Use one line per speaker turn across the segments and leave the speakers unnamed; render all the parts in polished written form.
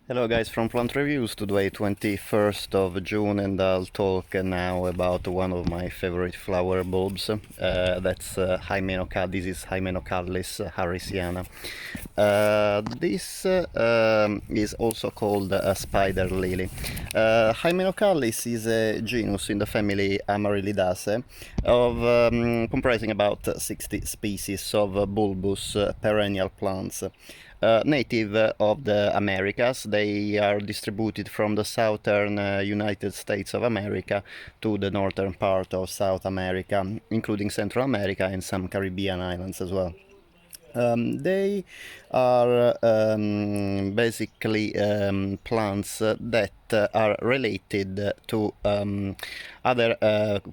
Hello guys from Plant Reviews, today 21st of June, and I'll talk now about one of my favorite flower bulbs. That's Hymenocallis. This is Hymenocallis harrisiana. This is also called a spider lily. Hymenocallis is a genus in the family Amaryllidaceae, comprising about 60 species of bulbous perennial plants. Native of the Americas. They are distributed from the southern United States of America to the northern part of South America, including Central America and some Caribbean islands as well. They are basically plants that are related to other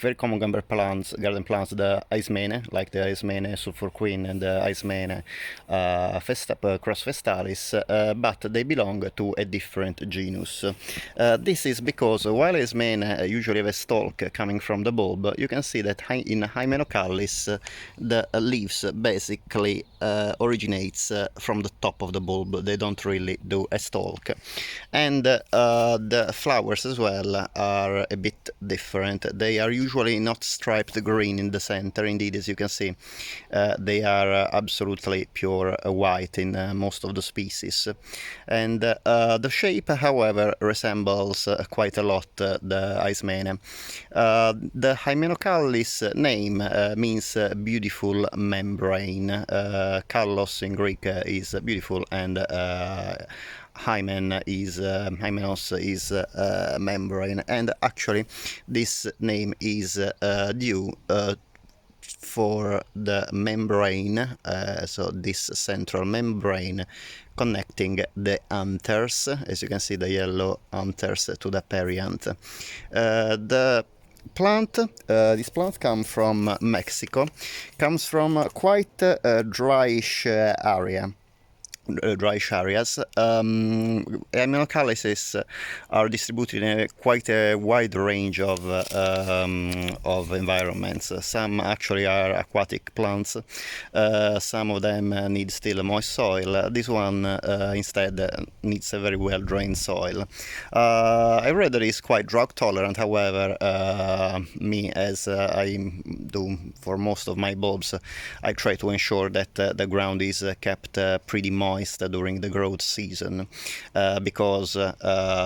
very common garden plants, the Eismene, like the Eismene sulfur queen and the Eismene crossvestalis, but they belong to a different genus. This is because while Eismene usually have a stalk coming from the bulb, you can see that in Hymenocallis the leaves basically originates from the top of the bulb. They don't really do a stalk, and the flowers as well are a bit different. They are usually not striped green in the center. Indeed, as you can see, they are absolutely pure white in most of the species, and the shape, however, resembles quite a lot the Eismene. The Hymenocallis name means beautiful membrane. Kallos in Greek is beautiful, and hymenos is membrane, and actually this name is due for the membrane, so this central membrane connecting the anthers, as you can see, the yellow anthers, to the perianth. The plant, this plant comes from Mexico, comes from quite a dryish area. Dryish areas. Hymenocallises are distributed in quite a wide range of environments. Some actually are aquatic plants. Some of them need still moist soil. This one instead needs a very well drained soil. I read that it's quite drought tolerant. However, me, as I do for most of my bulbs, I try to ensure that the ground is kept pretty moist during the growth season, because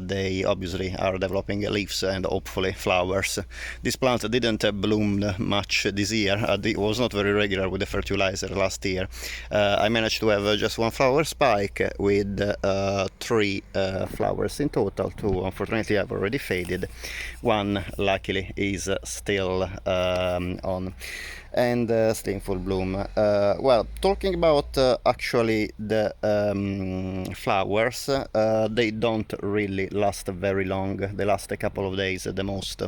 they obviously are developing leaves and hopefully flowers. This plant didn't bloom much this year. It was not very regular with the fertilizer last year. I managed to have just one flower spike with 3 flowers in total. 2 unfortunately have already faded. 1 luckily is still on and still in full bloom. Well, talking about actually the flowers, they don't really last very long. They last a couple of days at the most.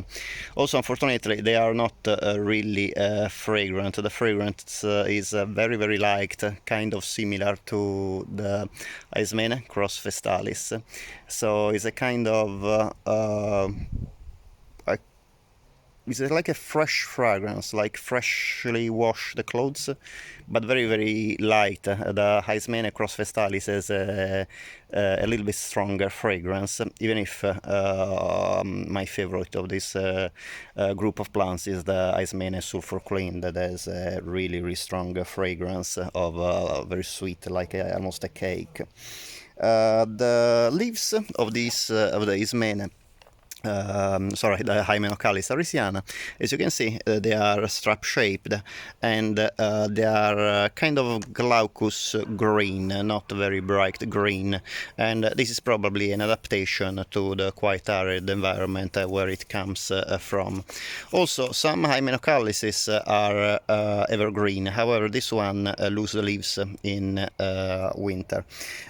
Also, unfortunately, they are not really fragrant. The fragrance is very liked, kind of similar to the Eismene crossvestalis. So it's a kind of it's like a fresh fragrance, like freshly washed clothes, but very light. The Hymenocallis crossvestalis has a little bit stronger fragrance, even if my favorite of this group of plants is the Hymenocallis sulfur queen, that has a really strong fragrance of very sweet, like almost a cake. The leaves of this of the Hymenocallis, the Hymenocallis harrisiana, as you can see, they are strap shaped, and they are kind of glaucous green, not very bright green, and this is probably an adaptation to the quite arid environment where it comes from. Also, some Hymenocallises are evergreen. However, this one loses the leaves in winter.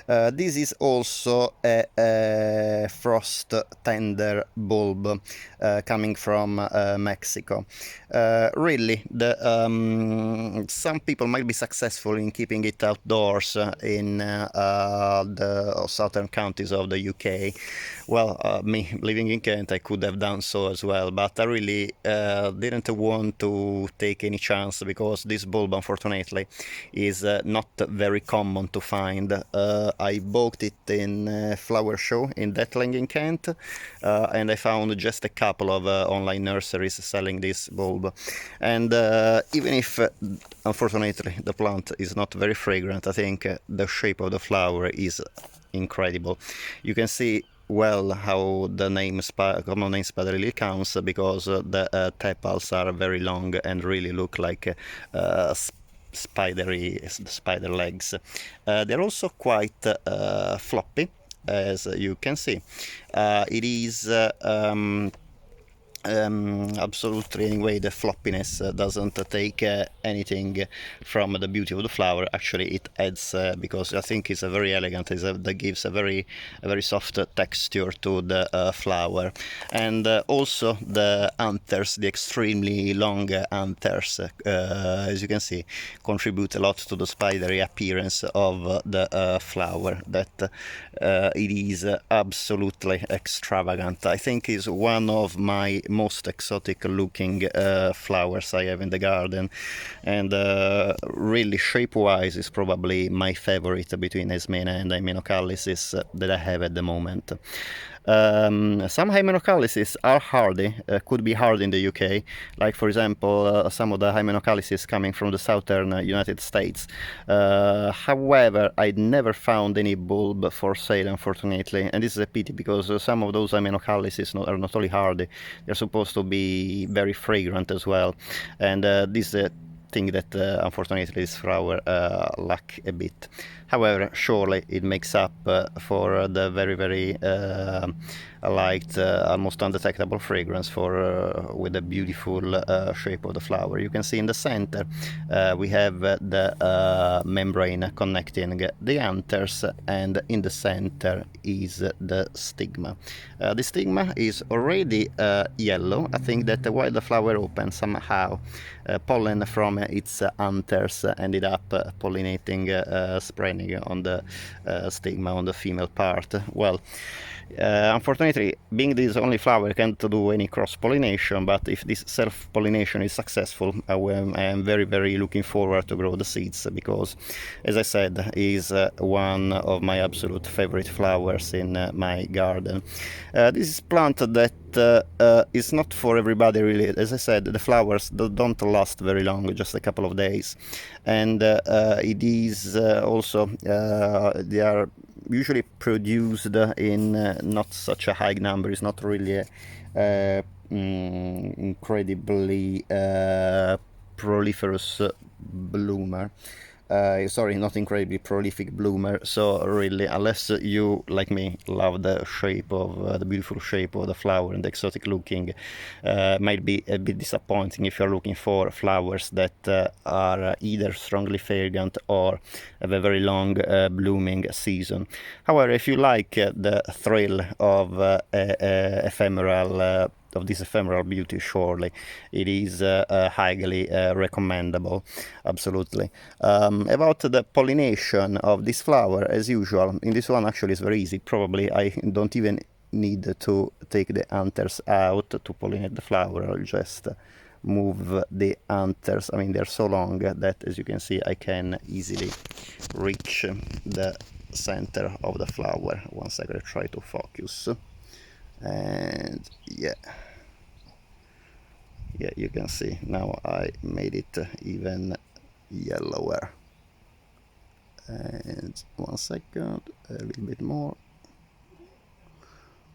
This is also a frost tender bulb coming from Mexico. Really, some people might be successful in keeping it outdoors in the southern counties of the UK. Well, me living in Kent, I could have done so as well, but I really didn't want to take any chance because this bulb, unfortunately, is not very common to find. I bought it in a flower show in Detling in Kent, and I found just a couple of online nurseries selling this bulb. And even if, unfortunately, the plant is not very fragrant, I think the shape of the flower is incredible. You can see well how the common name spider lily comes, because the tepals are very long and really look like spider legs. They're also quite floppy, as you can see. It is absolutely, anyway, the floppiness doesn't take anything from the beauty of the flower. Actually, it adds, because I think it's a very elegant, that gives a very soft texture to the flower. And also the anthers, the extremely long anthers, as you can see, contribute a lot to the spidery appearance of the flower. That it is absolutely extravagant. I think is one of my most exotic looking flowers I have in the garden, and really shape wise is probably my favorite between Esmena and Hymenocallis that I have at the moment. Some Hymenocallis are hardy, could be hard in the UK, like for example some of the Hymenocallis coming from the southern United States. However, I never found any bulb for sale, unfortunately, and this is a pity, because some of those Hymenocallis are not only hardy, they're supposed to be very fragrant as well, and this thing that unfortunately this flower lack a bit. However, surely it makes up for the very light, almost undetectable fragrance with the beautiful shape of the flower. You can see in the center we have the membrane connecting the anthers, and in the center is the stigma. The stigma is already yellow. I think that while the flower opens, somehow pollen from its anthers ended up pollinating, spreading on the stigma, on the female part. Well, unfortunately, being this only flower, can't do any cross-pollination, but if this self-pollination is successful, I am very looking forward to grow the seeds, because, as I said, is one of my absolute favorite flowers in my garden. This is plant that is not for everybody, really. As I said, the flowers don't last very long, just a couple of days, and it is also they are usually produced in not such a high number. It's not really incredibly proliferous bloomer. Sorry, not incredibly prolific bloomer. So really, unless you, like me, love the shape of the beautiful shape of the flower and the exotic looking, might be a bit disappointing if you're looking for flowers that are either strongly fragrant or have a very long blooming season. However, if you like the thrill of this ephemeral beauty, surely it is highly recommendable. Absolutely. About the pollination of this flower, as usual, in this one actually it's very easy. Probably I don't even need to take the anthers out to pollinate the flower. I'll just move the anthers. I mean, they're so long that, as you can see, I can easily reach the center of the flower. One second, I try to focus. And yeah, you can see now I made it even yellower. And one second, a little bit more.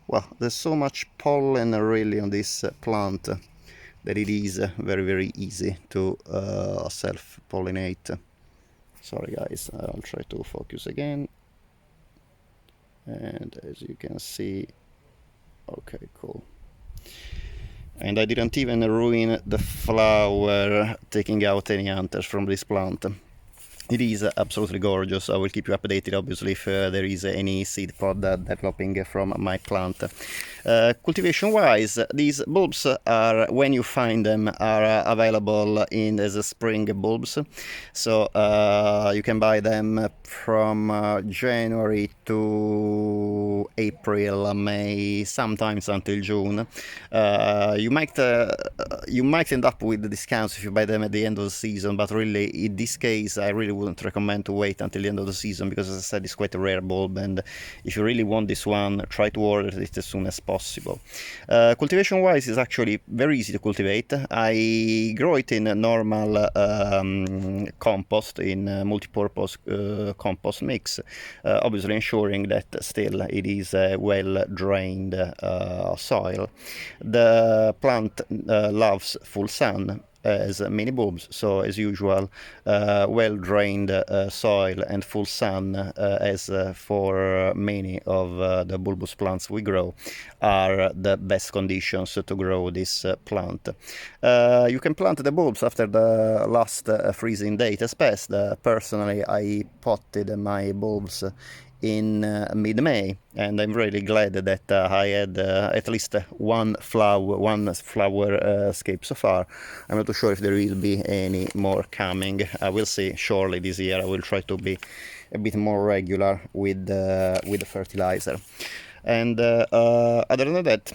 Well, there's so much pollen really on this plant that it is very easy to self-pollinate. Sorry guys, I'll try to focus again. And as you can see, okay, cool. And I didn't even ruin the flower taking out any anthers from this plant. It is absolutely gorgeous. I will keep you updated, obviously, if there is any seed pod developing from my plant. Cultivation-wise, these bulbs are, when you find them, are available as a spring bulbs. So you can buy them from January to April, May, sometimes until June. You might end up with discounts if you buy them at the end of the season, but really, in this case, I really wouldn't recommend to wait until the end of the season because, as I said, it's quite a rare bulb, and if you really want this one, try to order it as soon as possible. Cultivation-wise, it's actually very easy to cultivate. I grow it in a normal compost, in multi-purpose compost mix, obviously ensuring that still it is a well-drained soil. The plant loves full sun as mini bulbs, so as usual, well-drained soil and full sun, as for many of the bulbous plants we grow, are the best conditions to grow this plant. You can plant the bulbs after the last freezing date as best. Personally, I potted my bulbs in mid-May, and I'm really glad that I had at least one flower escape so far. I'm not too sure if there will be any more coming. I will see. Surely this year I will try to be a bit more regular with the fertilizer. And other than that,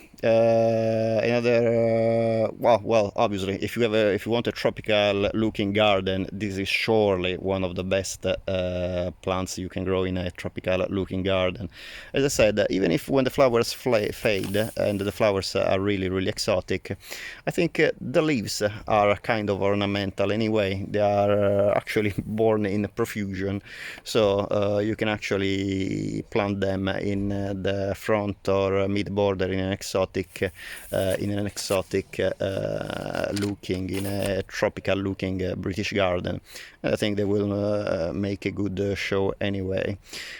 well, obviously, if you want a tropical looking garden, this is surely one of the best plants you can grow in a tropical looking garden. As I said, even if when the flowers fade and the flowers are really, really exotic, I think the leaves are kind of ornamental anyway. They are actually born in profusion, so you can actually plant them in the front or mid border in an exotic looking, in a tropical looking British garden. I think they will make a good show anyway.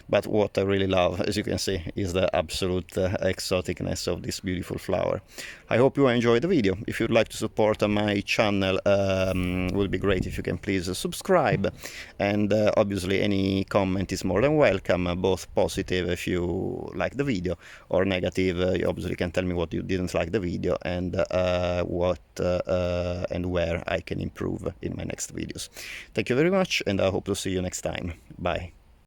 But what I really love, as you can see, is the absolute exoticness of this beautiful flower. I hope you enjoyed the video. If you'd like to support my channel, will be great if you can please subscribe, and obviously any comment is more than welcome, both positive if you like the video, or negative. You obviously can tell me what you didn't like the video, and what and where I can improve in my next videos. Thank you very much, and I hope to see you next time. Bye.